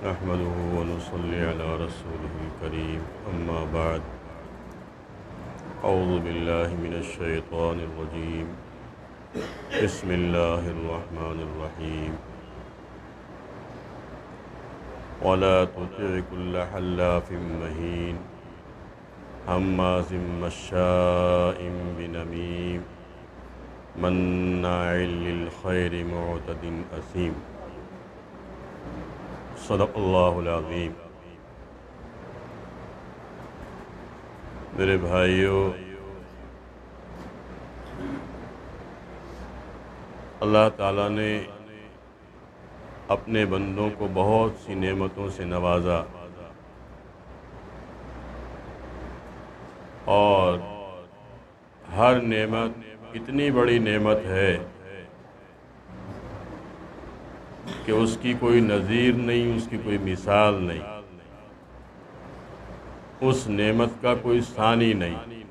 نحمده ونصلي على رسوله الكريم أما بعد أعوذ بالله من الشيطان الرجيم بسم الله الرحمن الرحيم ولا تطع كل حلاف مهين هماز مشاء بنميم مناع للخير معتد أثيم صدق اللہ العظیم۔ میرے بھائیوں، اللہ تعالیٰ نے اپنے بندوں کو بہت سی نعمتوں سے نوازا، اور ہر نعمت اتنی بڑی نعمت ہے کہ اس کی کوئی نظیر نہیں، اس کی کوئی مثال نہیں، اس نعمت کا کوئی ثانی نہیں۔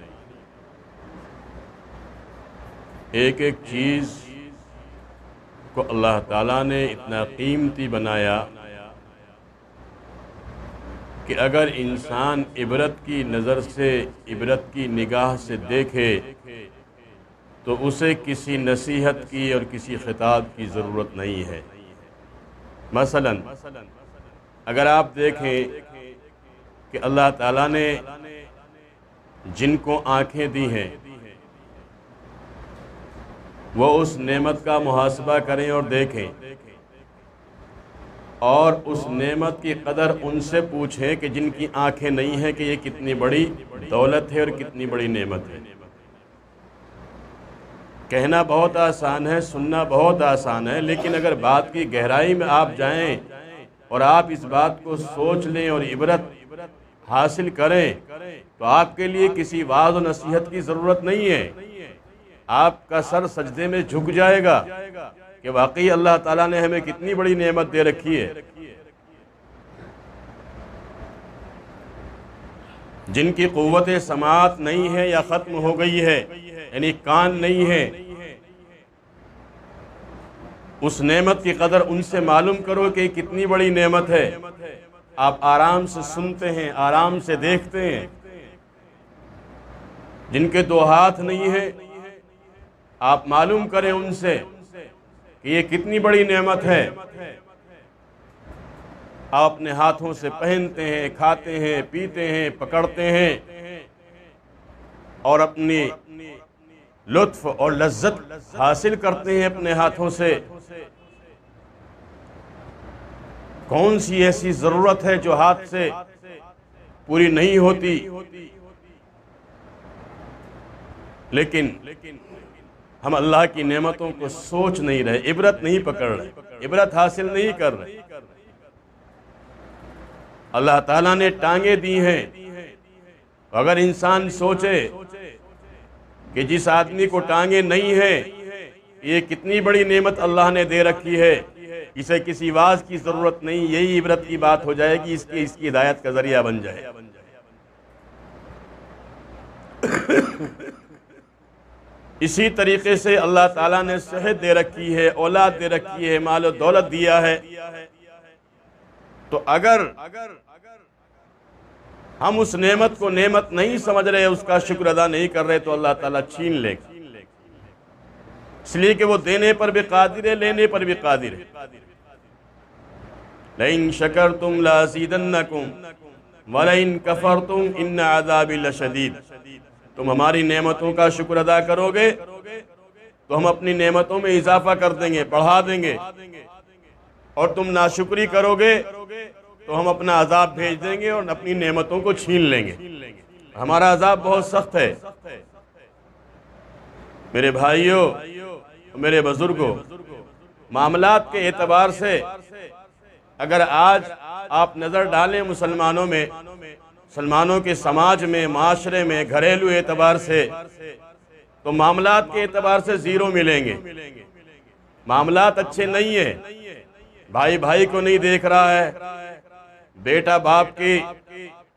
ایک ایک چیز کو اللہ تعالیٰ نے اتنا قیمتی بنایا کہ اگر انسان عبرت کی نظر سے، عبرت کی نگاہ سے دیکھے تو اسے کسی نصیحت کی اور کسی خطاب کی ضرورت نہیں ہے۔ مثلا اگر آپ دیکھیں کہ اللہ تعالیٰ نے جن کو آنکھیں دی ہیں وہ اس نعمت کا محاسبہ کریں اور دیکھیں، اور اس نعمت کی قدر ان سے پوچھیں کہ جن کی آنکھیں نہیں ہیں کہ یہ کتنی بڑی دولت ہے اور کتنی بڑی نعمت ہے۔ کہنا بہت آسان ہے، سننا بہت آسان ہے، لیکن اگر بات کی گہرائی میں آپ جائیں اور آپ اس بات کو سوچ لیں اور عبرت حاصل کریں تو آپ کے لیے کسی وعظ و نصیحت کی ضرورت نہیں ہے۔ آپ کا سر سجدے میں جھک جائے گا کہ واقعی اللہ تعالیٰ نے ہمیں کتنی بڑی نعمت دے رکھی ہے۔ جن کی قوت سماعت نہیں ہے یا ختم ہو گئی ہے، یعنی کان نہیں ہے، اس نعمت کی قدر ان سے معلوم کرو کہ کتنی بڑی نعمت ہے۔ آپ آرام سے سنتے ہیں، آرام سے دیکھتے ہیں۔ جن کے دو ہاتھ نہیں ہیں، آپ معلوم کریں ان سے کہ یہ کتنی بڑی نعمت ہے۔ آپ اپنے ہاتھوں سے پہنتے ہیں، کھاتے ہیں، پیتے ہیں، پکڑتے ہیں، اور اپنی لطف اور لذت حاصل کرتے ہیں اپنے ہاتھوں سے۔ کون سی ایسی ضرورت ہے جو ہاتھ سے پوری نہیں ہوتی؟ لیکن ہم اللہ کی نعمتوں کو سوچ نہیں رہے، عبرت نہیں پکڑ رہے، عبرت حاصل نہیں کر رہے۔ اللہ تعالیٰ نے ٹانگیں دی ہیں، اگر انسان سوچے کہ جس آدمی کو ٹانگیں نہیں ہیں یہ کتنی بڑی نعمت اللہ نے دے رکھی ہے، اسے کسی واعظ کی ضرورت نہیں، یہی عبرت کی بات ہو جائے گی، اس کی ہدایت کا ذریعہ بن جائے۔ اسی طریقے سے اللہ تعالیٰ نے صحت دے رکھی ہے، اولاد دے رکھی ہے، مال و دولت دیا ہے، تو اگر ہم اس نعمت کو نعمت نہیں سمجھ رہے، اس کا شکر ادا نہیں کر رہے، تو اللہ تعالیٰ چھین لے گا، اس لیے کہ وہ دینے پر بھی قادر ہے، لینے پر بھی قادر ہے۔ لَإِن شَكَرْتُمْ لَأَزِيدَنَّكُمْ وَلَئِن كَفَرْتُمْ إِنَّ عَذَابِي لَشَدِيدٌ۔ تم ہماری نعمتوں کا شکر ادا کرو گے تو ہم اپنی نعمتوں میں اضافہ کر دیں گے، بڑھا دیں گے، اور تم ناشکری کرو گے تو ہم اپنا عذاب بھیج دیں گے اور اپنی نعمتوں کو چھین لیں گے۔ ہمارا عذاب بہت سخت ہے۔ میرے بھائیوں، میرے بزرگوں، معاملات کے اعتبار سے اگر آج آپ نظر ڈالیں مسلمانوں میں، مسلمانوں کے سماج میں، معاشرے میں، گھریلو اعتبار سے، تو معاملات کے اعتبار سے زیرو ملیں گے۔ معاملات اچھے نہیں ہیں، بھائی بھائی کو نہیں دیکھ رہا ہے، بیٹا باپ کی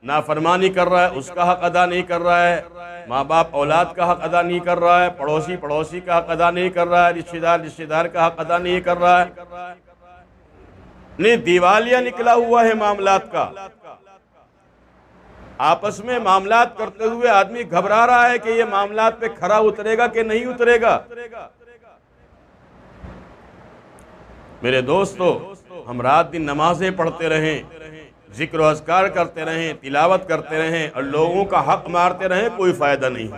نافرمانی کر رہا ہے، اس کا حق ادا نہیں کر رہا ہے، ماں باپ اولاد کا حق ادا نہیں کر رہا ہے، پڑوسی پڑوسی کا حق ادا نہیں کر رہا ہے، رشتہ دار کا حق ادا نہیں کر رہا ہے۔ نہیں دیوالیہ نکلا ہوا ہے معاملات کا، آپس میں معاملات کرتے ہوئے آدمی گھبرا رہا ہے کہ یہ معاملات پہ کھرا اترے گا کہ نہیں اترے گا۔ میرے دوستو، ہم رات دن نمازیں پڑھتے رہیں، ذکر و اذکار کرتے رہیں، تلاوت کرتے رہیں اور لوگوں کا حق مارتے رہیں، کوئی فائدہ نہیں،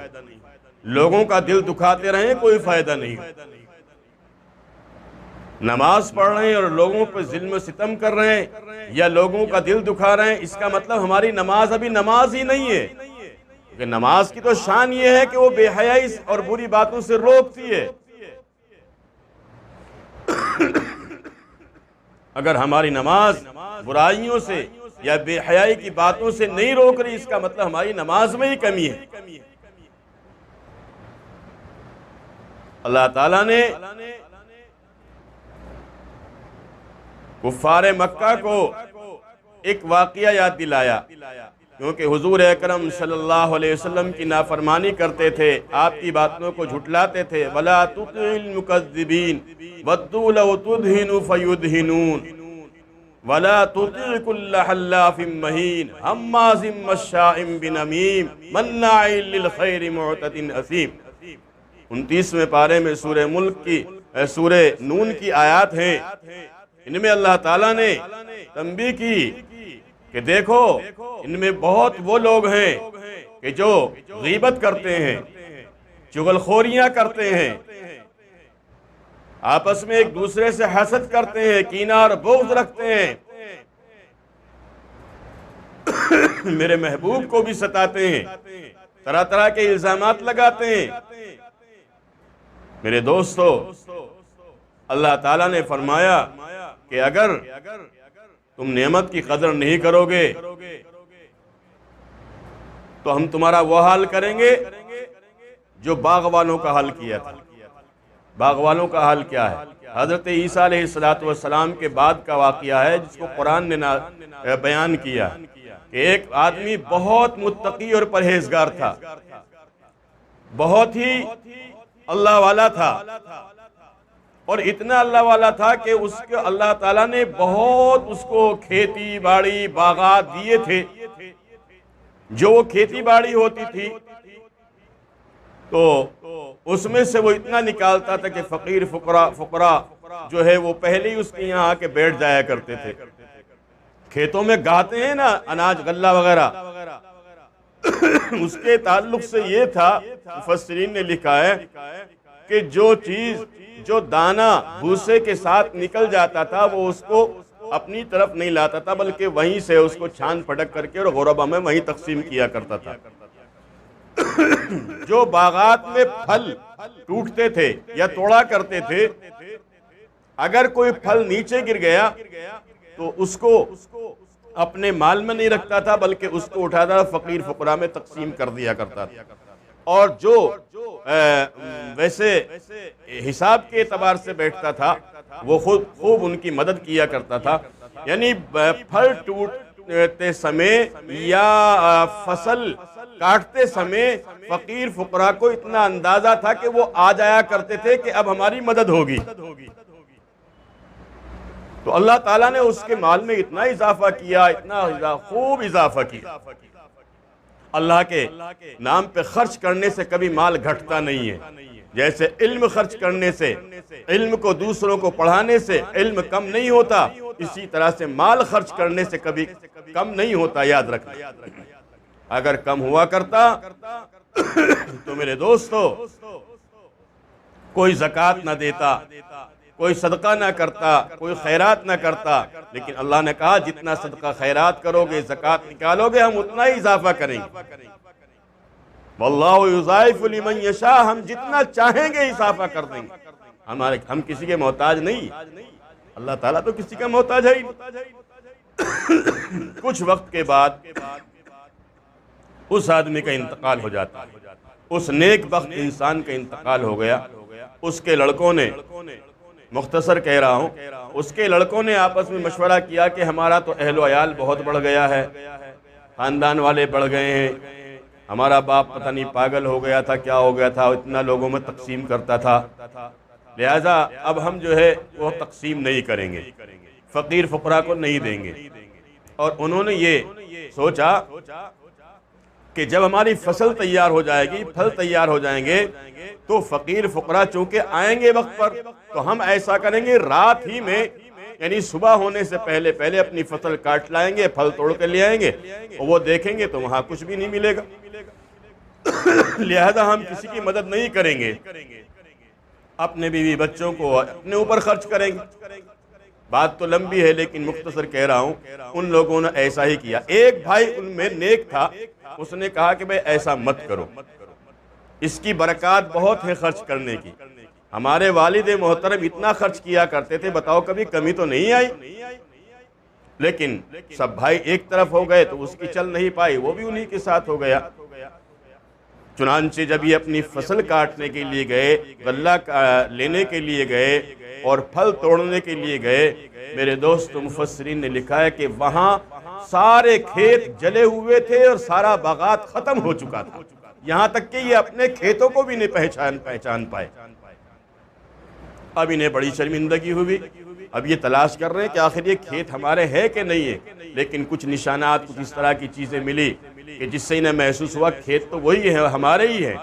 لوگوں کا دل دکھاتے رہیں، کوئی فائدہ نہیں۔ نماز پڑھ رہے ہیں اور لوگوں پہ ظلم و ستم کر رہے ہیں یا لوگوں کا دل دکھا رہے ہیں، اس کا مطلب ہماری نماز ابھی نماز ہی نہیں ہے، کیونکہ نماز کی تو شان یہ ہے کہ وہ بے حیائی اور بری باتوں سے روکتی ہے۔ اگر ہماری نماز برائیوں سے یا بے حیائی کی باتوں سے نہیں روک رہی، اس کا مطلب ہماری نماز میں ہی کمی ہے۔ اللہ تعالیٰ نے کفار مکہ کو ایک واقعہ یاد دلایا، کیونکہ حضور اکرم صلی اللہ علیہ وسلم کی نافرمانی کرتے تھے، آپ کی باتوں کو جھٹلاتے تھے۔ وَلَا تُطِعِ الْمُكَذِّبِينَ وَدُّوا لَوْ تُدْهِنُ فَيُدْهِنُونَ وَلَا تُطِعِ كُلَّ حَلَّافٍ مَّهِينٍ هَمَّازٍ مَّشَّاءٍ بِنَمِيمٍ مَّنَّاعٍ لِّلْخَيْرِ مُعْتَدٍ أَثِيمٍ۔ 29ویں پارے میں سورہ ملک کی سورہ نون کی آیات ہیں، ان میں اللہ تعالیٰ نے تنبیہ کی کہ دیکھو ان میں بہت وہ لوگ ہیں کہ جو غیبت کرتے ہیں، چغلخوریاں کرتے ہیں، آپس میں ایک دوسرے سے حسد کرتے ہیں، کینہ اور بغض رکھتے ہیں، میرے محبوب کو بھی ستاتے ہیں، طرح طرح کے الزامات لگاتے ہیں۔ میرے دوستو، اللہ تعالیٰ نے فرمایا کہ اگر تم نعمت کی قدر نہیں کرو گے تو ہم تمہارا وہ حال کریں گے جو باغ والوں کا حال کیا تھا۔ باغ والوں کا حال کیا ہے؟ حضرت عیسیٰ علیہ السلام کے بعد کا واقعہ ہے، جس کو قرآن نے بیان کیا کہ ایک آدمی بہت متقی اور پرہیزگار تھا، بہت ہی اللہ والا تھا، اور اتنا اللہ والا تھا کہ اس کے اللہ تعالیٰ نے بہت اس کو کھیتی باڑی باغات دیے تھے۔ جو وہ کھیتی باڑی ہوتی تھی تو اس میں سے وہ اتنا نکالتا تھا کہ فقیر فقراء جو ہے وہ پہلے ہی اس کے یہاں آ کے بیٹھ جایا کرتے تھے۔ کھیتوں میں گاتے ہیں نا اناج غلہ وغیرہ، اس کے تعلق سے یہ تھا، مفسرین نے لکھا ہے کہ جو دانہ بھوسے کے ساتھ نکل جاتا تھا وہ اس کو اپنی طرف نہیں لاتا تھا، بلکہ وہیں سے اس کو چھان پھٹک کر کے اور غربا میں وہیں تقسیم کیا کرتا تھا۔ جو باغات میں پھل ٹوٹتے تھے یا توڑا کرتے تھے، اگر کوئی پھل نیچے گر گیا تو اس کو اپنے مال میں نہیں رکھتا تھا، بلکہ اس کو اٹھاتا تھا فقیر فقراء میں تقسیم کر دیا کرتا تھا۔ اور جو ویسے حساب کے اعتبار سے بیٹھتا تھا وہ خوب ان کی مدد کیا کرتا تھا۔ یعنی پھل ٹوٹتے سمے یا فصل کاٹتے سمے فقیر فقراء کو اتنا اندازہ تھا کہ وہ آ جایا کرتے تھے کہ اب ہماری مدد ہوگی۔ تو اللہ تعالیٰ نے اس کے مال میں اتنا اضافہ کیا، اتنا خوب اضافہ کیا۔ اللہ کے نام پہ خرچ کرنے سے کبھی مال گھٹتا نہیں ہے، جیسے علم خرچ کرنے سے، علم کو دوسروں کو پڑھانے سے علم کم نہیں ہوتا، اسی طرح سے مال خرچ کرنے سے کبھی کم نہیں ہوتا، یاد رکھنا۔ اگر کم ہوا کرتا تو میرے دوستو کوئی زکوٰۃ نہ دیتا، کوئی صدقہ نہ کرتا، کوئی خیرات نہ کرتا، لیکن اللہ نے کہا جتنا صدقہ خیرات کرو گے، زکوٰۃ نکالو گے، ہم اتنا ہی اضافہ کریں گے۔ واللہ یضاعف لمن یشاء، ہم جتنا چاہیں گے اضافہ کر دیں گے، ہم کسی کے محتاج نہیں، اللہ تعالیٰ تو کسی کا محتاج ہے ہی نہیں۔ کچھ وقت کے بعد اس آدمی کا انتقال ہو جاتا ہے، اس نیک بخت انسان کا انتقال ہو گیا۔ اس کے لڑکوں نے، مختصر کہہ رہا ہوں، اس کے لڑکوں نے آپس میں مشورہ کیا کہ ہمارا تو اہل و عیال بہت بڑھ گیا ہے، خاندان والے بڑھ گئے ہیں، ہمارا باپ پتہ نہیں پاگل ہو گیا تھا، کیا ہو گیا تھا، اتنا لوگوں میں تقسیم کرتا تھا، لہٰذا اب ہم جو ہے وہ تقسیم نہیں کریں گے۔ فقیر فقراء کو نہیں دیں گے۔ اور انہوں نے یہ سوچا کہ جب ہماری فصل تیار ہو جائے گی، پھل تیار ہو جائیں گے، تو فقیر فقراء چونکہ آئیں گے وقت پر، تو ہم ایسا کریں گے رات ہی میں، یعنی صبح ہونے سے پہلے پہلے اپنی فصل کاٹ لائیں گے، پھل توڑ کے لے آئیں گے، اور وہ دیکھیں گے تو وہاں کچھ بھی نہیں ملے گا، لہذا ہم کسی کی مدد نہیں کریں گے، اپنے بیوی بچوں کو اپنے اوپر خرچ کریں گے۔ بات تو لمبی ہے لیکن مختصر کہہ رہا ہوں، ان لوگوں نے ایسا ہی کیا۔ ایک بھائی ان میں نیک تھا، اس نے کہا کہ بھئی ایسا مت کرو، اس کی برکات بہت ہے خرچ کرنے کی، ہمارے والد محترم اتنا خرچ کیا کرتے تھے، بتاؤ کبھی کمی تو نہیں آئی؟ لیکن سب بھائی ایک طرف ہو گئے تو اس کی چل نہیں پائی، وہ بھی انہی کے ساتھ ہو گیا۔ چنانچہ جب یہ اپنی فصل کاٹنے کے لیے گئے، غلہ لینے کے لیے گئے اور پھل توڑنے کے لیے گئے، میرے دوست مفسرین نے لکھا ہے کہ وہاں سارے کھیت جلے ہوئے تھے اور سارا باغات ختم ہو چکا تھا، یہاں تک کہ یہ اپنے کھیتوں کو بھی نہیں پہچان پائے۔ اب انہیں بڑی شرمندگی ہوئی، اب یہ تلاش کر رہے ہیں کہ آخر یہ کھیت ہمارے ہے کہ نہیں ہے، لیکن کچھ نشانات، کچھ اس طرح کی چیزیں ملی کہ جس سے انہیں محسوس ہوا کھیت تو وہی ہے، ہمارے ہی ہے۔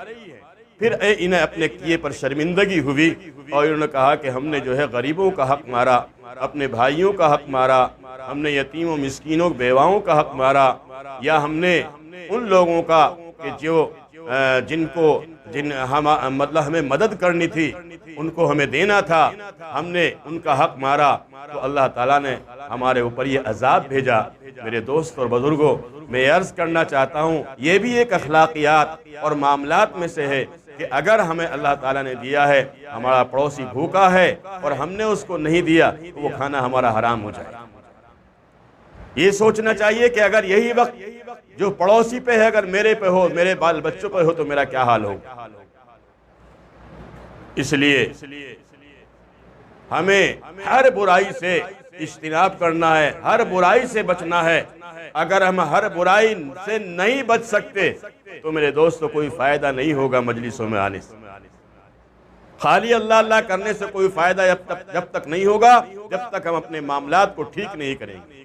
پھر انہیں اپنے کیے پر شرمندگی ہوئی اور انہوں نے کہا کہ ہم نے جو ہے غریبوں کا حق مارا، اپنے بھائیوں کا حق مارا، ہم نے یتیموں مسکینوں بیواؤں کا حق مارا، یا ہم نے ان لوگوں کا کہ مطلب ہمیں مدد کرنی تھی، ان کو ہمیں دینا تھا، ہم نے ان کا حق مارا، تو اللہ تعالیٰ نے ہمارے اوپر یہ عذاب بھیجا۔ میرے دوست اور بزرگوں، میں عرض کرنا چاہتا ہوں، یہ بھی ایک اخلاقیات اور معاملات میں سے ہے کہ اگر ہمیں اللہ تعالیٰ نے دیا ہے، ہمارا پڑوسی بھوکا ہے اور ہم نے اس کو نہیں دیا، تو وہ کھانا ہمارا حرام ہو جائے۔ یہ سوچنا چاہیے کہ اگر یہی وقت جو پڑوسی پہ ہے اگر میرے پہ ہو، میرے بال بچوں پہ ہو، تو میرا کیا حال ہو۔ اس لیے ہمیں ہر برائی سے اجتناب کرنا ہے، ہر برائی سے بچنا ہے۔ اگر ہم ہر برائی سے نہیں بچ سکتے تو میرے دوستو کوئی فائدہ نہیں ہوگا مجلسوں میں آنے سے، خالی اللہ اللہ کرنے سے کوئی فائدہ جب تک نہیں ہوگا جب تک ہم اپنے معاملات کو ٹھیک نہیں کریں گے،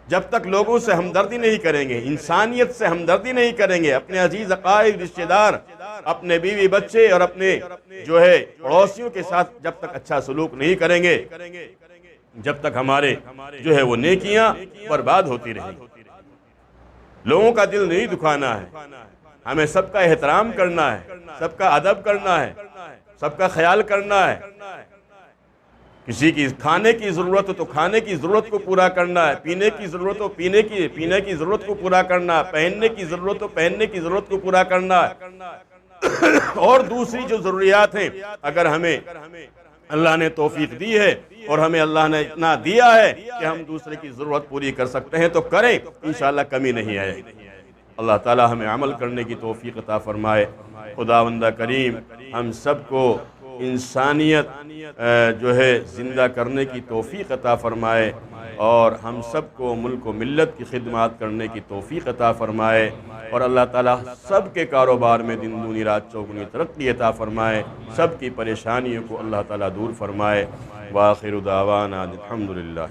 جب تک لوگوں سے ہمدردی نہیں کریں گے، انسانیت سے ہمدردی نہیں کریں گے، اپنے عزیز اقارب رشتہ دار، اپنے بیوی بچے اور اپنے جو ہے پڑوسیوں کے ساتھ جب تک اچھا سلوک نہیں کریں گے، جب تک ہمارے جو ہے وہ نیکیاں برباد ہوتی رہیں گی۔ لوگوں کا دل نہیں دکھانا ہے، ہمیں سب کا احترام کرنا ہے، سب کا ادب کرنا ہے، سب کا خیال کرنا ہے۔ کسی کی کھانے کی ضرورت ہو تو کھانے کی ضرورت کو پورا کرنا ہے، پینے کی ضرورت ہو پینے کی ضرورت کو پورا کرنا ہے، پہننے کی ضرورت ہو پہننے کی ضرورت کو پورا کرنا ہے، اور دوسری جو ضروریات ہیں اگر ہمیں اللہ نے توفیق دی ہے اور ہمیں اللہ نے اتنا دیا ہے کہ ہم دوسرے کی ضرورت پوری کر سکتے ہیں تو کریں، انشاءاللہ کمی نہیں آئے گی۔ اللہ تعالی ہمیں عمل کرنے کی توفیق عطا فرمائے۔ خداوند کریم ہم سب کو انسانیت جو ہے زندہ کرنے کی توفیق عطا فرمائے، اور ہم سب کو ملک و ملت کی خدمات کرنے کی توفیق عطا فرمائے، اور اللہ تعالیٰ سب کے کاروبار میں دن دونی رات چوگنی ترقی عطا فرمائے، سب کی پریشانیوں کو اللہ تعالیٰ دور فرمائے۔ وآخر دعوانا الحمدللہ۔